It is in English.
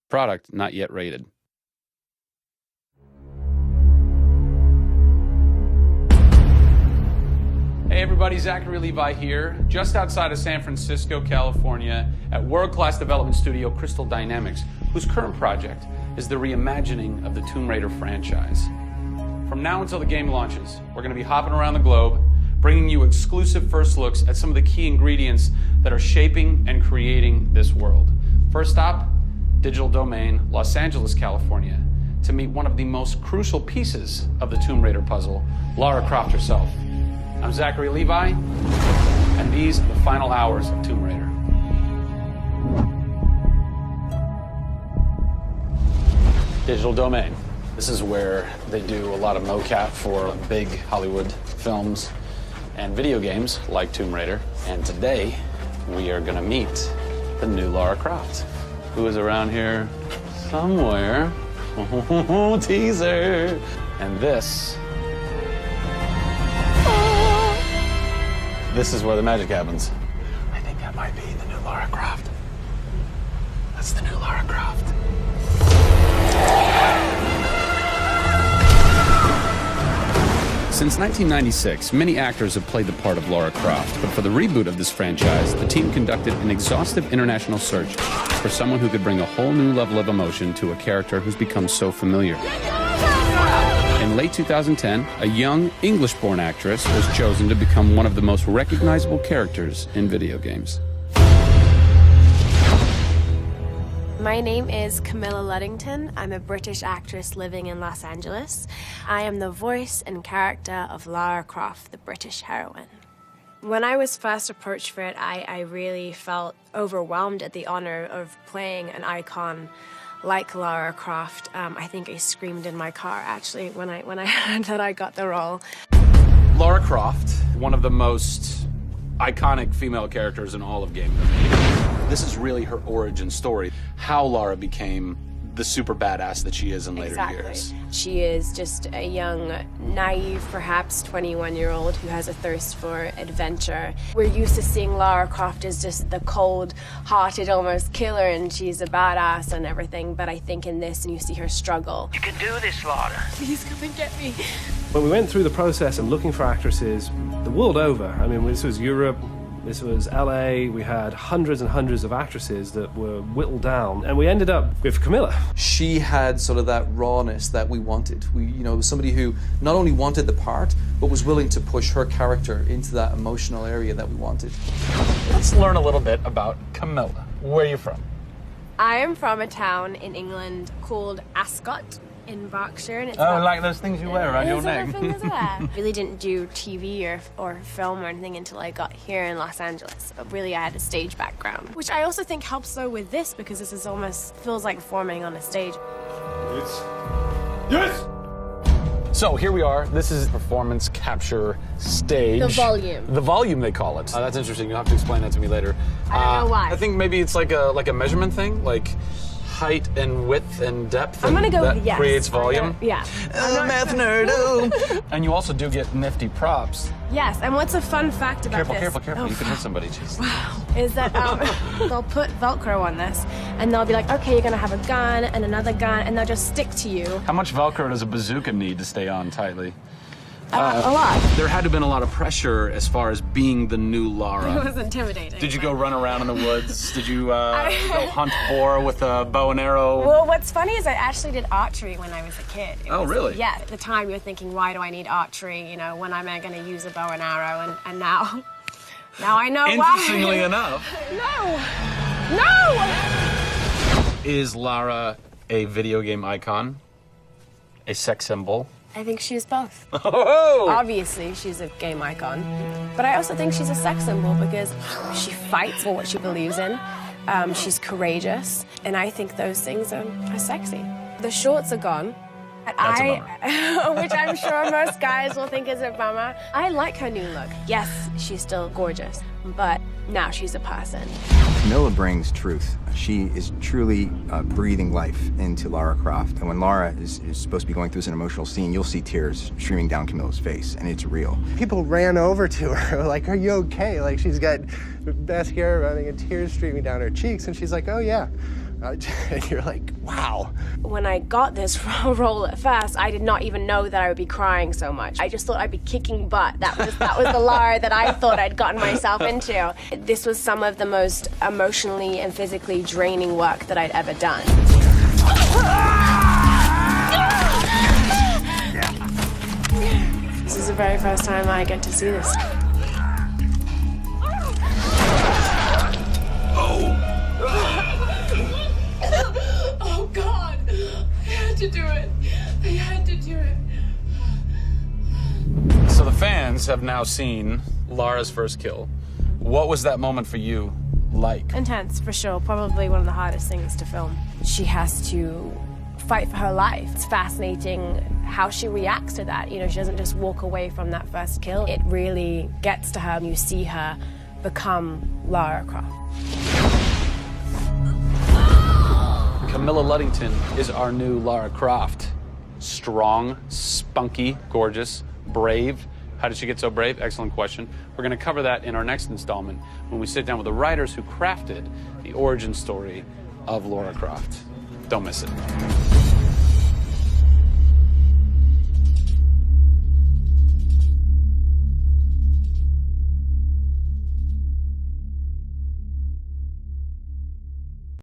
Product not yet rated. Hey everybody, Zachary Levi here, just outside of San Francisco, California, at world-class development studio Crystal Dynamics, whose current project is the reimagining of the Tomb Raider franchise. From now until the game launches, we're going to be hopping around the globe, bringing you exclusive first looks at some of the key ingredients that are shaping and creating this world. First stop, Digital Domain, Los Angeles, California, to meet one of the most crucial pieces of the Tomb Raider puzzle, Lara Croft herself. I'm Zachary Levi, and these are the final hours of Tomb Raider. Digital Domain. This is where they do a lot of mocap for big Hollywood films and video games like Tomb Raider. And today, we are gonna meet the new Lara Croft, who is around here somewhere. Teaser! And this is where the magic happens. I think that might be the new Lara Croft. That's the new Lara Croft. Since 1996, many actors have played the part of Lara Croft, but for the reboot of this franchise, the team conducted an exhaustive international search for someone who could bring a whole new level of emotion to a character who's become so familiar. In late 2010, a young English-born actress was chosen to become one of the most recognizable characters in video games. My name is Camilla Luddington. I'm a British actress living in Los Angeles. I am the voice and character of Lara Croft, the British heroine. When I was first approached for it, I really felt overwhelmed at the honor of playing an icon like Lara Croft. I think I screamed in my car, actually, when I heard that I got the role. Lara Croft, one of the most iconic female characters in all of gaming. This is really her origin story, how Lara became the super badass that she is in later years. She is just a young, naive, perhaps 21-year-old who has a thirst for adventure. We're used to seeing Lara Croft as just the cold-hearted, almost killer, and she's a badass and everything, but I think in this, you see her struggle. You can do this, Lara. Please come and get me. When we went through the process of looking for actresses the world over, I mean, this was Europe, this was LA, we had hundreds and hundreds of actresses that were whittled down, and we ended up with Camilla. She had sort of that rawness that we wanted. Somebody who not only wanted the part, but was willing to push her character into that emotional area that we wanted. Let's learn a little bit about Camilla. Where are you from? I am from a town in England called Ascot in Berkshire. And it's like those things you wear around your neck. Really didn't do TV or film or anything until I got here in Los Angeles. But really, I had a stage background, which I also think helps though with this because this is almost feels like performing on a stage. Yes! So here we are. This is performance capture stage. The volume. The volume, they call it. That's interesting. You'll have to explain that to me later. I don't know why. I think maybe it's like a measurement thing, like height and width and depth. I'm gonna go that with yes. Creates volume. Yeah. Math nerd. And you also do get nifty props. Yes. And what's a fun fact about this? Careful. You can hit somebody. Jeez. Wow. Is that they'll put Velcro on this, and they'll be like, okay, you're gonna have a gun and another gun, and they'll just stick to you. How much Velcro does a bazooka need to stay on tightly? A lot. There had to have been a lot of pressure as far as being the new Lara. It was intimidating. Did you go run around in the woods? Did you go hunt boar with a bow and arrow? Well, what's funny is I actually did archery when I was a kid. Really? Yeah. At the time, you're thinking, why do I need archery? When am I going to use a bow and arrow? And now I know why. Interestingly enough. No! Is Lara a video game icon? A sex symbol? I think she's both. Oh! Obviously, she's a game icon. But I also think she's a sex symbol because she fights for what she believes in. She's courageous. And I think those things are sexy. The shorts are gone. That's a bummer. Which I'm sure most guys will think is a bummer. I like her new look. Yes, she's still gorgeous, but now she's a person. Camilla brings truth. She is truly breathing life into Lara Croft. And when Lara is supposed to be going through an emotional scene, you'll see tears streaming down Camilla's face, and it's real. People ran over to her, like, are you okay? Like, she's got mascara running and tears streaming down her cheeks, and she's like, oh yeah, And you're like, wow. When I got this role at first, I did not even know that I would be crying so much. I just thought I'd be kicking butt. That was the Lara that I thought I'd gotten myself into. This was some of the most emotionally and physically draining work that I'd ever done. This is the very first time I get to see this. Oh God, I had to do it. I had to do it. So the fans have now seen Lara's first kill. What was that moment for you like? Intense, for sure. Probably one of the hardest things to film. She has to fight for her life. It's fascinating how she reacts to that. You know, she doesn't just walk away from that first kill. It really gets to her. You see her become Lara Croft. Camilla Luddington is our new Lara Croft. Strong, spunky, gorgeous, brave. How did she get so brave? Excellent question. We're going to cover that in our next installment when we sit down with the writers who crafted the origin story of Lara Croft. Don't miss it.